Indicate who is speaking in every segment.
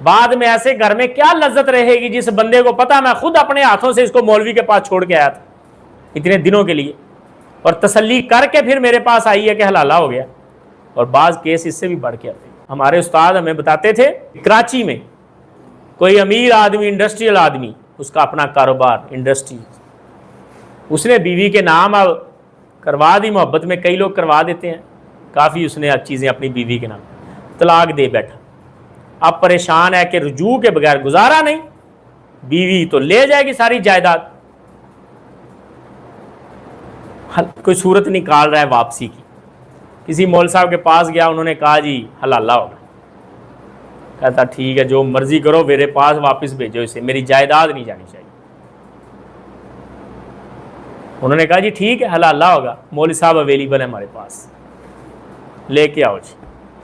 Speaker 1: بعد میں ایسے گھر میں کیا لذت رہے گی جس بندے کو پتا میں خود اپنے ہاتھوں سے اس کو مولوی کے پاس چھوڑ کے آیا تھا اتنے دنوں کے لیے، اور تسلی کر کے پھر میرے پاس آئی ہے کہ حلالہ ہو گیا، اور بعض کیس اس سے بھی بڑھ کے آتے ہیں۔ ہمارے استاد ہمیں بتاتے تھے کراچی میں کوئی امیر آدمی، انڈسٹریل آدمی، اس کا اپنا کاروبار انڈسٹری، اس نے بیوی کے نام اب کروا دی، محبت میں کئی لوگ کروا دیتے ہیں، کافی اس نے چیزیں اپنی بیوی کے نام، طلاق دے بیٹھا، اب پریشان ہے کہ رجوع کے بغیر گزارا نہیں، بیوی تو لے جائے گی ساری جائیداد، کوئی صورت نکال رہا ہے واپسی کی، کسی مول صاحب کے پاس گیا، انہوں نے کہا جی حلالہ ہوگا، کہتا ٹھیک ہے جو مرضی کرو، میرے پاس واپس بھیجو اسے، میری جائیداد نہیں جانی چاہیے۔ انہوں نے کہا جی ٹھیک ہے حلالہ ہوگا، مولوی صاحب اویلیبل ہے ہمارے پاس، لے کے آؤ جی،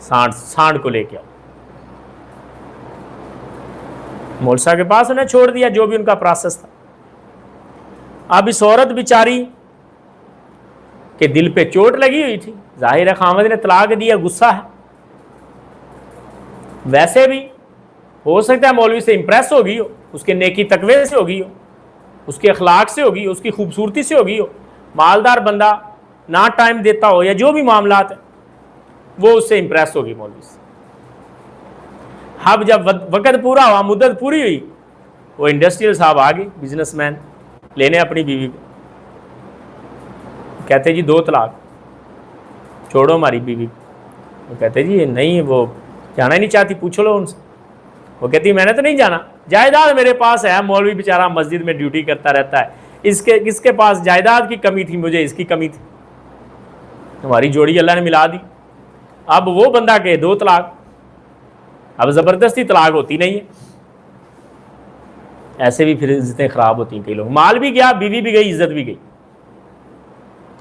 Speaker 1: سانڈ کو لے کے آؤ۔ مولوی صاحب کے پاس انہیں چھوڑ دیا جو بھی ان کا پروسیس تھا۔ اب اس عورت بیچاری کہ دل پہ چوٹ لگی ہوئی تھی، ظاہر ہے خامد نے طلاق دیا، غصہ ہے، ویسے بھی ہو سکتا ہے مولوی سے امپریس ہو گئی ہو، اس کے نیکی تقوی سے ہو گئی ہو، اس کے اخلاق سے ہو گئی ہو، اس کی خوبصورتی سے ہو گئی ہو، مالدار بندہ نہ ٹائم دیتا ہو یا جو بھی معاملات ہیں، وہ اس سے امپریس ہوگی مولوی سے۔ اب جب وقت پورا ہوا، مدت پوری ہوئی، وہ انڈسٹریل صاحب آ گئے، بزنس مین لینے اپنی بیوی کو، کہتے جی 2 طلاق، چھوڑو ہماری بیوی کو۔ وہ کہتے جی نہیں، وہ جانا ہی نہیں چاہتی، پوچھو لو ان سے۔ وہ کہتی میں نے تو نہیں جانا، جائیداد میرے پاس ہے، مولوی بیچارہ مسجد میں ڈیوٹی کرتا رہتا ہے، اس کے پاس جائیداد کی کمی تھی، مجھے اس کی کمی تھی، ہماری جوڑی اللہ نے ملا دی۔ اب وہ بندہ کہ 2 طلاق، اب زبردستی طلاق ہوتی نہیں ہے، ایسے بھی پھر عزتیں خراب ہوتی ہیں، کئی لوگ، مال بھی گیا، بیوی بھی گئی، عزت بھی گئی۔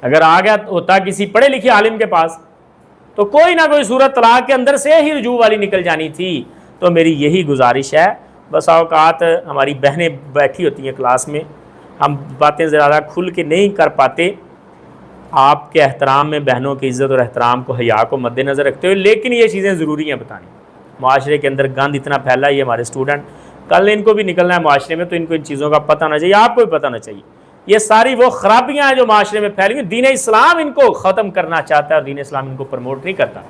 Speaker 1: اگر آ گیا ہوتا کسی پڑھے لکھے عالم کے پاس تو کوئی نہ کوئی صورت طلاق کے اندر سے ہی رجوع والی نکل جانی تھی۔ تو میری یہی گزارش ہے، بس اوقات ہماری بہنیں بیٹھی ہوتی ہیں کلاس میں، ہم باتیں زیادہ کھل کے نہیں کر پاتے، آپ کے احترام میں بہنوں کی عزت اور احترام کو، حیا کو مد نظر رکھتے ہوئے، لیکن یہ چیزیں ضروری ہیں بتانی۔ معاشرے کے اندر گند اتنا پھیلا ہے، یہ ہمارے اسٹوڈنٹ کل ان کو بھی نکلنا ہے معاشرے میں، تو ان کو ان چیزوں کا پتہ نہ چاہیے، آپ کو بھی پتہ نہ چاہیے۔ یہ ساری وہ خرابیاں ہیں جو معاشرے میں پھیلی ہوئی، دین اسلام ان کو ختم کرنا چاہتا ہے اور دین اسلام ان کو پروموٹ نہیں کرتا،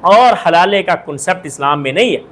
Speaker 1: اور حلالے کا کنسپٹ اسلام میں نہیں ہے۔